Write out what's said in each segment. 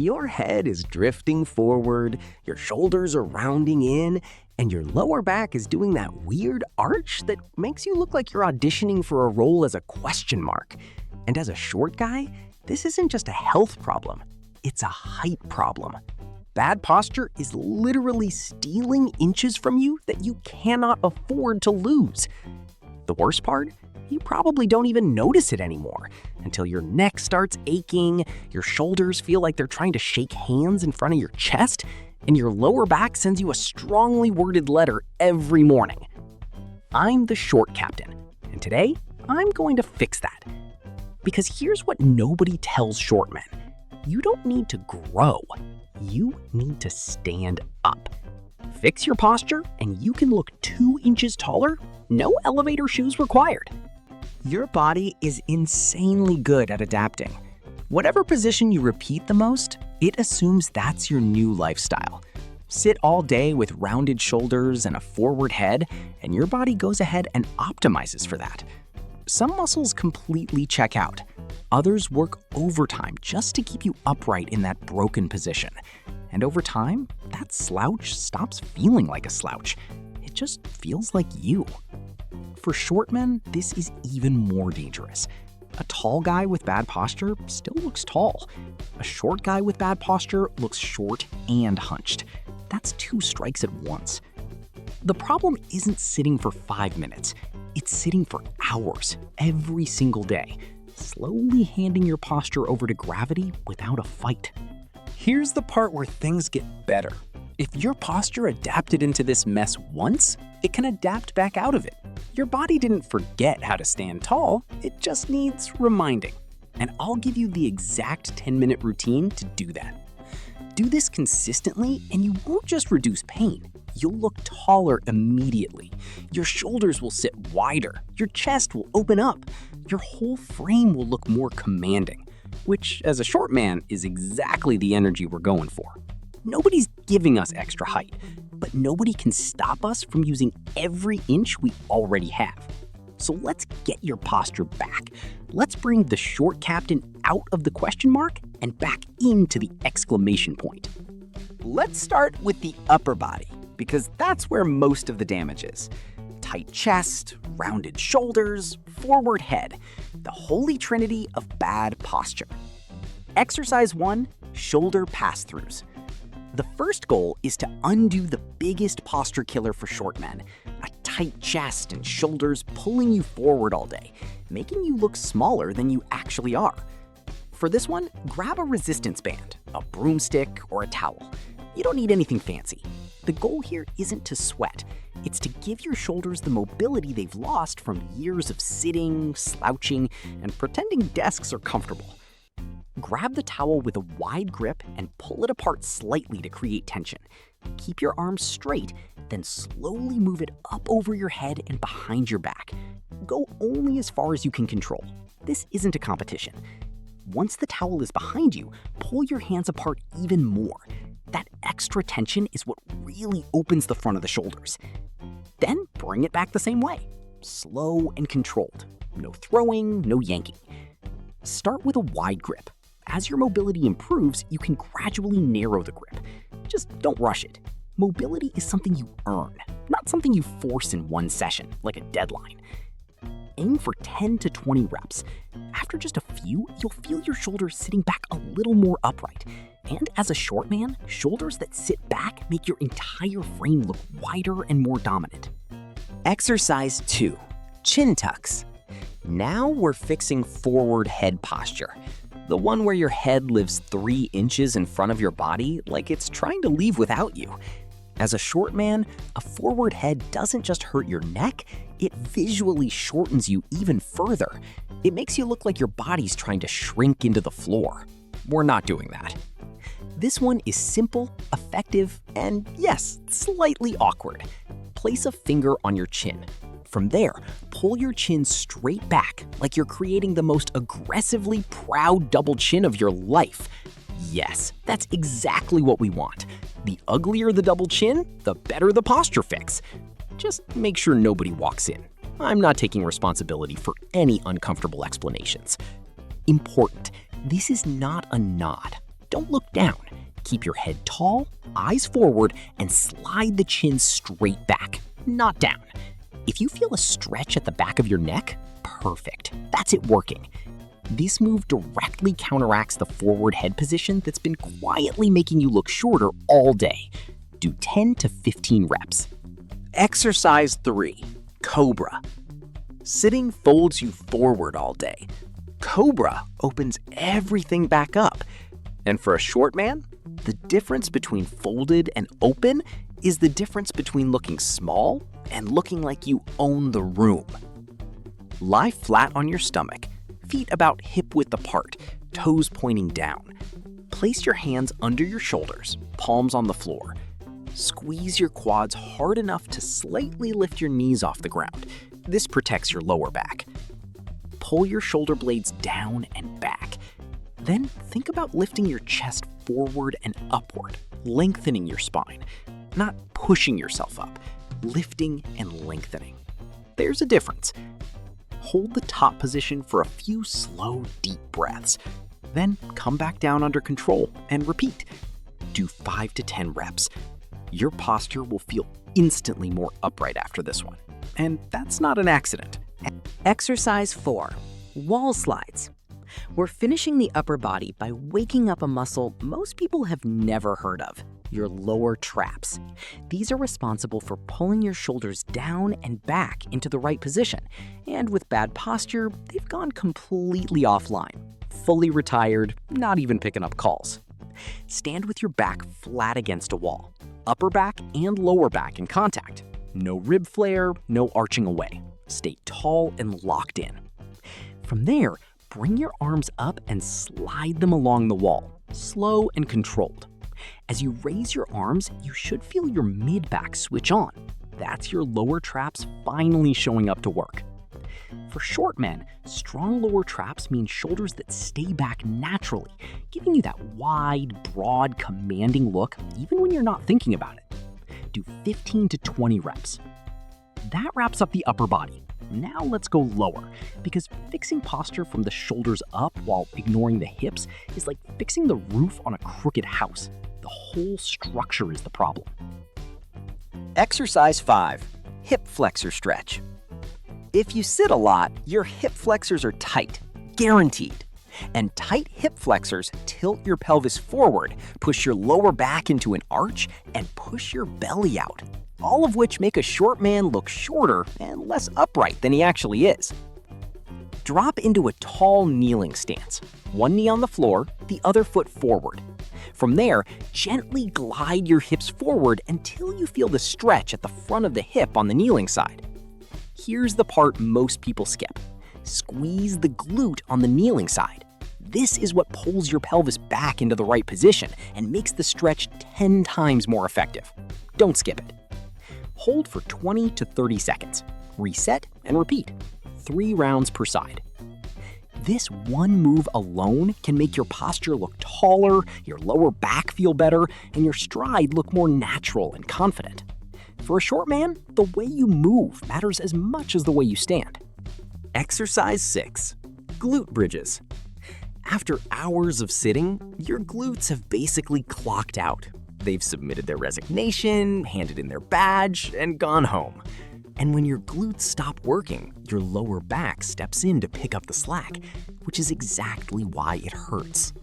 Your head is drifting forward, your shoulders are rounding in, and your lower back is doing that weird arch that makes you look like you're auditioning for a role as a question mark. And as a short guy, this isn't just a health problem, it's a height problem. Bad posture is literally stealing inches from you that you cannot afford to lose. The worst part? You probably don't even notice it anymore until your neck starts aching, your shoulders feel like they're trying to shake hands in front of your chest, and your lower back sends you a strongly worded letter every morning. I'm the short captain, and today I'm going to fix that. Because here's what nobody tells short men. You don't need to grow, you need to stand up. Fix your posture and you can look 2 inches taller, no elevator shoes required. Your body is insanely good at adapting. Whatever position you repeat the most, it assumes that's your new lifestyle. Sit all day with rounded shoulders and a forward head, and your body goes ahead and optimizes for that. Some muscles completely check out. Others work overtime just to keep you upright in that broken position. And over time, that slouch stops feeling like a slouch. It just feels like you. For short men, this is even more dangerous. A tall guy with bad posture still looks tall. A short guy with bad posture looks short and hunched. That's 2 strikes at once. The problem isn't sitting for 5 minutes. It's sitting for hours, every single day, slowly handing your posture over to gravity without a fight. Here's the part where things get better. If your posture adapted into this mess once, it can adapt back out of it. Your body didn't forget how to stand tall, it just needs reminding. And I'll give you the exact 10-minute routine to do that. Do this consistently and you won't just reduce pain, you'll look taller immediately. Your shoulders will sit wider, your chest will open up, your whole frame will look more commanding, which as a short man is exactly the energy we're going for. Nobody's giving us extra height, but nobody can stop us from using every inch we already have. So let's get your posture back. Let's bring the short captain out of the question mark and back into the exclamation point. Let's start with the upper body, because that's where most of the damage is. Tight chest, rounded shoulders, forward head, the holy trinity of bad posture. Exercise 1, shoulder pass-throughs. The first goal is to undo the biggest posture killer for short men, a tight chest and shoulders pulling you forward all day, making you look smaller than you actually are. For this one, grab a resistance band, a broomstick, or a towel. You don't need anything fancy. The goal here isn't to sweat. It's to give your shoulders the mobility they've lost from years of sitting, slouching, and pretending desks are comfortable. Grab the towel with a wide grip and pull it apart slightly to create tension. Keep your arms straight, then slowly move it up over your head and behind your back. Go only as far as you can control. This isn't a competition. Once the towel is behind you, pull your hands apart even more. That extra tension is what really opens the front of the shoulders. Then bring it back the same way. Slow and controlled. No throwing, no yanking. Start with a wide grip. As your mobility improves, you can gradually narrow the grip. Just don't rush it. Mobility is something you earn, not something you force in one session, like a deadline. Aim for 10 to 20 reps. After just a few, you'll feel your shoulders sitting back a little more upright. And as a short man, shoulders that sit back make your entire frame look wider and more dominant. Exercise 2, chin tucks. Now we're fixing forward head posture. The one where your head lives 3 inches in front of your body like it's trying to leave without you. As a short man, a forward head doesn't just hurt your neck, it visually shortens you even further. It makes you look like your body's trying to shrink into the floor. We're not doing that. This one is simple, effective, and yes, slightly awkward. Place a finger on your chin. From there, pull your chin straight back like you're creating the most aggressively proud double chin of your life. Yes, that's exactly what we want. The uglier the double chin, the better the posture fix. Just make sure nobody walks in. I'm not taking responsibility for any uncomfortable explanations. Important, this is not a nod. Don't look down. Keep your head tall, eyes forward, and slide the chin straight back, not down. If you feel a stretch at the back of your neck, perfect. That's it working. This move directly counteracts the forward head position that's been quietly making you look shorter all day. Do 10 to 15 reps. Exercise 3, Cobra. Sitting folds you forward all day. Cobra opens everything back up. And for a short man, the difference between folded and open is the difference between looking small and looking like you own the room. Lie flat on your stomach, feet about hip-width apart, toes pointing down. Place your hands under your shoulders, palms on the floor. Squeeze your quads hard enough to slightly lift your knees off the ground. This protects your lower back. Pull your shoulder blades down and back. Then think about lifting your chest forward and upward, lengthening your spine. Not pushing yourself up, lifting and lengthening. There's a difference. Hold the top position for a few slow, deep breaths. Then come back down under control and repeat. Do 5 to 10 reps. Your posture will feel instantly more upright after this one. And that's not an accident. Exercise 4, wall slides. We're finishing the upper body by waking up a muscle most people have never heard of, your lower traps. These are responsible for pulling your shoulders down and back into the right position. And with bad posture, they've gone completely offline. Fully retired, not even picking up calls. Stand with your back flat against a wall. Upper back and lower back in contact. No rib flare, no arching away. Stay tall and locked in. From there, bring your arms up and slide them along the wall, slow and controlled. As you raise your arms, you should feel your mid-back switch on. That's your lower traps finally showing up to work. For short men, strong lower traps mean shoulders that stay back naturally, giving you that wide, broad, commanding look even when you're not thinking about it. Do 15 to 20 reps. That wraps up the upper body. Now let's go lower, because fixing posture from the shoulders up while ignoring the hips is like fixing the roof on a crooked house. The whole structure is the problem. Exercise 5, hip flexor stretch. If you sit a lot, your hip flexors are tight, guaranteed. And tight hip flexors tilt your pelvis forward, push your lower back into an arch, and push your belly out. All of which make a short man look shorter and less upright than he actually is. Drop into a tall kneeling stance, one knee on the floor, the other foot forward. From there, gently glide your hips forward until you feel the stretch at the front of the hip on the kneeling side. Here's the part most people skip. Squeeze the glute on the kneeling side. This is what pulls your pelvis back into the right position and makes the stretch 10 times more effective. Don't skip it. Hold for 20 to 30 seconds. Reset and repeat. 3 rounds per side. This one move alone can make your posture look taller, your lower back feel better, and your stride look more natural and confident. For a short man, the way you move matters as much as the way you stand. Exercise 6, glute bridges. After hours of sitting, your glutes have basically clocked out. They've submitted their resignation, handed in their badge, and gone home. And when your glutes stop working, your lower back steps in to pick up the slack, which is exactly why it hurts.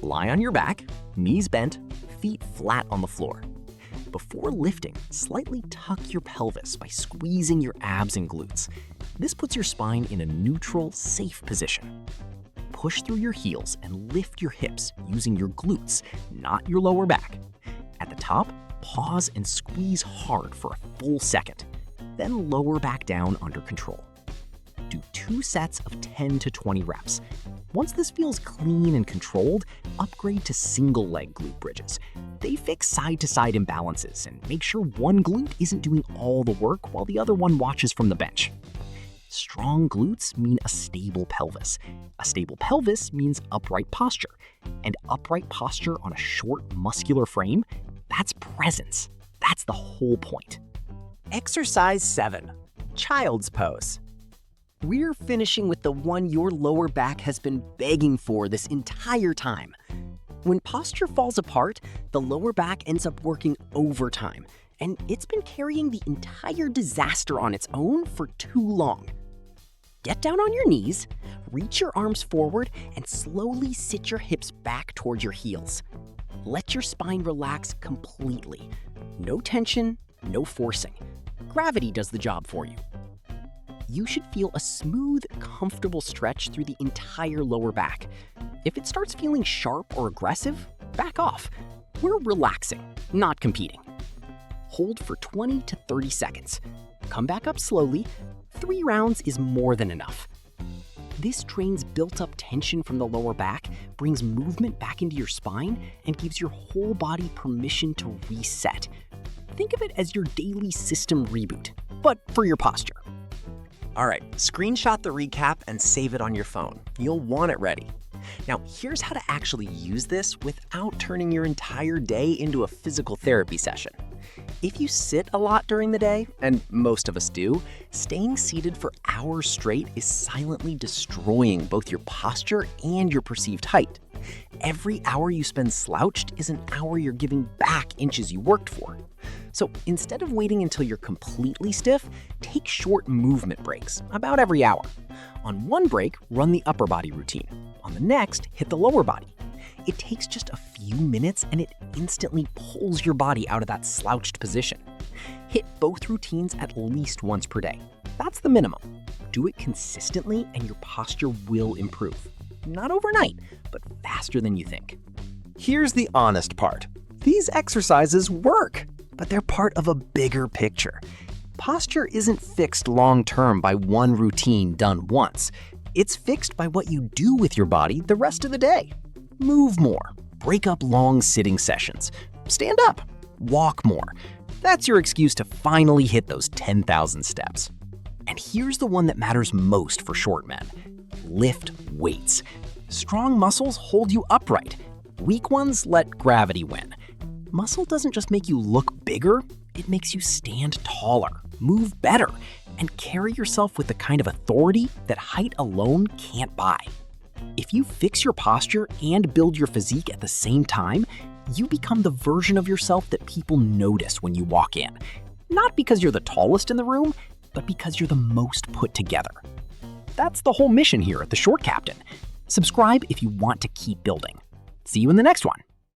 Lie on your back, knees bent, feet flat on the floor. Before lifting, slightly tuck your pelvis by squeezing your abs and glutes. This puts your spine in a neutral, safe position. Push through your heels and lift your hips using your glutes, not your lower back. At the top, pause and squeeze hard for a full second. Then lower back down under control. Do 2 sets of 10 to 20 reps. Once this feels clean and controlled, upgrade to single leg glute bridges. They fix side-to-side imbalances and make sure one glute isn't doing all the work while the other one watches from the bench. Strong glutes mean a stable pelvis. A stable pelvis means upright posture. And upright posture on a short, muscular frame, that's presence. That's the whole point. Exercise 7, child's pose. We're finishing with the one your lower back has been begging for this entire time. When posture falls apart, the lower back ends up working overtime, and it's been carrying the entire disaster on its own for too long. Get down on your knees, reach your arms forward, and slowly sit your hips back toward your heels. Let your spine relax completely. No tension, no forcing. Gravity does the job for you. You should feel a smooth, comfortable stretch through the entire lower back. If it starts feeling sharp or aggressive, back off. We're relaxing, not competing. Hold for 20 to 30 seconds. Come back up slowly. 3 rounds is more than enough. This drains built-up tension from the lower back, brings movement back into your spine, and gives your whole body permission to reset. Think of it as your daily system reboot, but for your posture. All right, screenshot the recap and save it on your phone. You'll want it ready. Now, here's how to actually use this without turning your entire day into a physical therapy session. If you sit a lot during the day, and most of us do, staying seated for hours straight is silently destroying both your posture and your perceived height. Every hour you spend slouched is an hour you're giving back inches you worked for. So instead of waiting until you're completely stiff, take short movement breaks, about every hour. On one break, run the upper body routine. On the next, hit the lower body. It takes just a few minutes and it instantly pulls your body out of that slouched position. Hit both routines at least once per day. That's the minimum. Do it consistently and your posture will improve. Not overnight, but faster than you think. Here's the honest part. These exercises work, but they're part of a bigger picture. Posture isn't fixed long-term by one routine done once. It's fixed by what you do with your body the rest of the day. Move more. Break up long sitting sessions. Stand up. Walk more. That's your excuse to finally hit those 10,000 steps. And here's the one that matters most for short men. Lift weights. Strong muscles hold you upright. Weak ones let gravity win. Muscle doesn't just make you look bigger, it makes you stand taller, move better, and carry yourself with the kind of authority that height alone can't buy. If you fix your posture and build your physique at the same time, you become the version of yourself that people notice when you walk in. Not because you're the tallest in the room, but because you're the most put together. That's the whole mission here at The Short Captain. Subscribe if you want to keep building. See you in the next one.